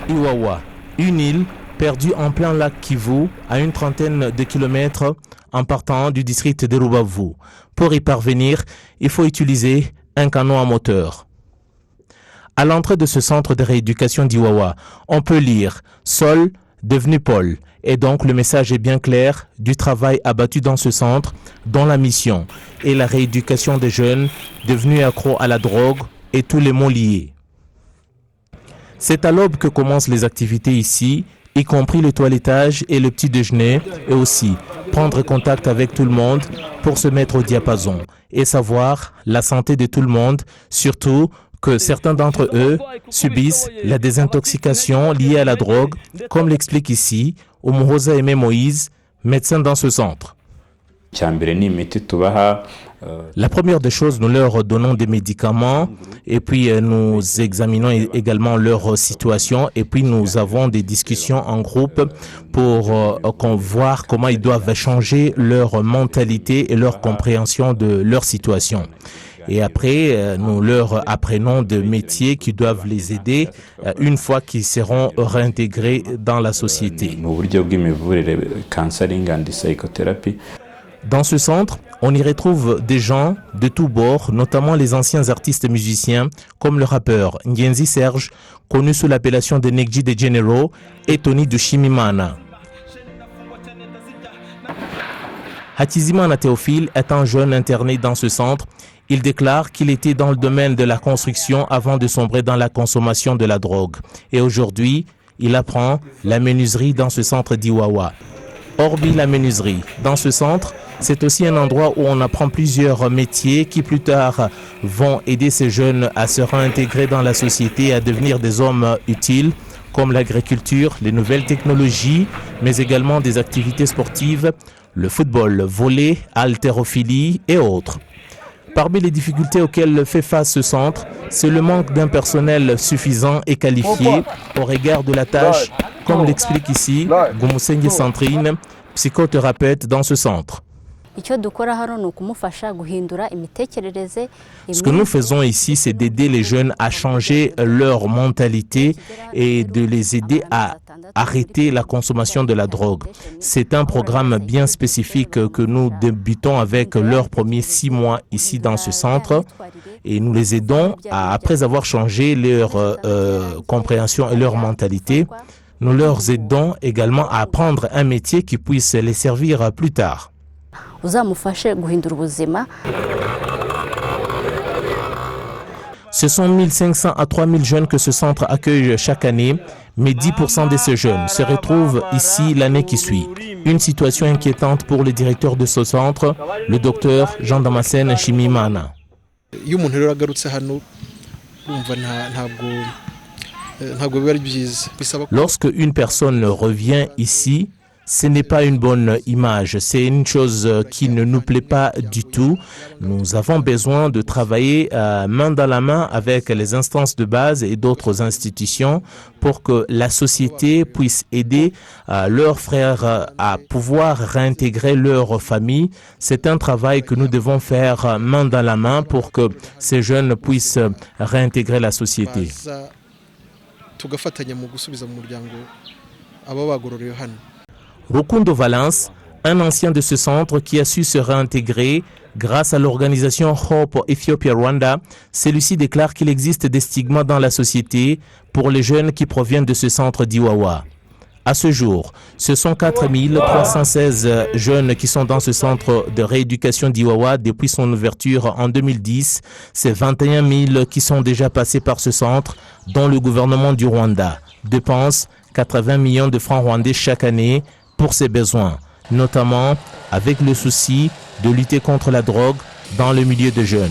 Iwawa, une île perdue en plein lac Kivu à une trentaine de kilomètres en partant du district de Rubavu. Pour y parvenir, il faut utiliser un canot à moteur. À l'entrée de ce centre de rééducation d'Iwawa, on peut lire « Sol devenu Paul ». Et donc le message est bien clair du travail abattu dans ce centre dont la mission est la rééducation des jeunes devenus accros à la drogue et tous les maux liés. C'est à l'aube que commencent les activités ici, y compris le toilettage et le petit déjeuner, et aussi prendre contact avec tout le monde pour se mettre au diapason et savoir la santé de tout le monde, surtout que certains d'entre eux subissent la désintoxication liée à la drogue, comme l'explique ici Umuhoza Aimé Moïse, médecin dans ce centre. La première des choses, nous leur donnons des médicaments et puis nous examinons également leur situation et puis nous avons des discussions en groupe pour voir comment ils doivent changer leur mentalité et leur compréhension de leur situation. Et après, nous leur apprenons des métiers qui doivent les aider une fois qu'ils seront réintégrés dans la société. Dans ce centre, on y retrouve des gens de tous bords, notamment les anciens artistes musiciens, comme le rappeur Ngenzi Serge, connu sous l'appellation de Negji de Genero, et Tony Dushimimana. Hakizimana Théophile est un jeune interné dans ce centre. Il déclare qu'il était dans le domaine de la construction avant de sombrer dans la consommation de la drogue. Et aujourd'hui, il apprend la menuiserie dans ce centre d'Iwawa. Orbi la menuiserie. Dans ce centre, c'est aussi un endroit où on apprend plusieurs métiers qui plus tard vont aider ces jeunes à se réintégrer dans la société et à devenir des hommes utiles, comme l'agriculture, les nouvelles technologies, mais également des activités sportives, le football, le volley, haltérophilie et autres. Parmi les difficultés auxquelles fait face ce centre, c'est le manque d'un personnel suffisant et qualifié au regard de la tâche, comme l'explique ici Gumusengi Sandrine, psychothérapeute dans ce centre. Ce que nous faisons ici, c'est d'aider les jeunes à changer leur mentalité et de les aider à arrêter la consommation de la drogue. C'est un programme bien spécifique que nous débutons avec leurs premiers 6 mois ici dans ce centre et nous les aidons après avoir changé leur compréhension et leur mentalité. Nous leur aidons également à apprendre un métier qui puisse les servir plus tard. Ce sont 1500 à 3000 jeunes que ce centre accueille chaque année, mais 10% de ces jeunes se retrouvent ici l'année qui suit. Une situation inquiétante pour le directeur de ce centre, le docteur Jean Damascène Nshimiyimana. Lorsque une personne revient ici, ce n'est pas une bonne image, c'est une chose qui ne nous plaît pas du tout. Nous avons besoin de travailler main dans la main avec les instances de base et d'autres institutions pour que la société puisse aider leurs frères à pouvoir réintégrer leur famille. C'est un travail que nous devons faire main dans la main pour que ces jeunes puissent réintégrer la société. Rukundo Valence, un ancien de ce centre qui a su se réintégrer grâce à l'organisation Hope Ethiopia Rwanda, celui-ci déclare qu'il existe des stigmas dans la société pour les jeunes qui proviennent de ce centre d'Iwawa. À ce jour, ce sont 4316 jeunes qui sont dans ce centre de rééducation d'Iwawa depuis son ouverture en 2010. C'est 21 000 qui sont déjà passés par ce centre, dont le gouvernement du Rwanda dépense 80 millions de francs rwandais chaque année pour ses besoins, notamment avec le souci de lutter contre la drogue dans le milieu des jeunes.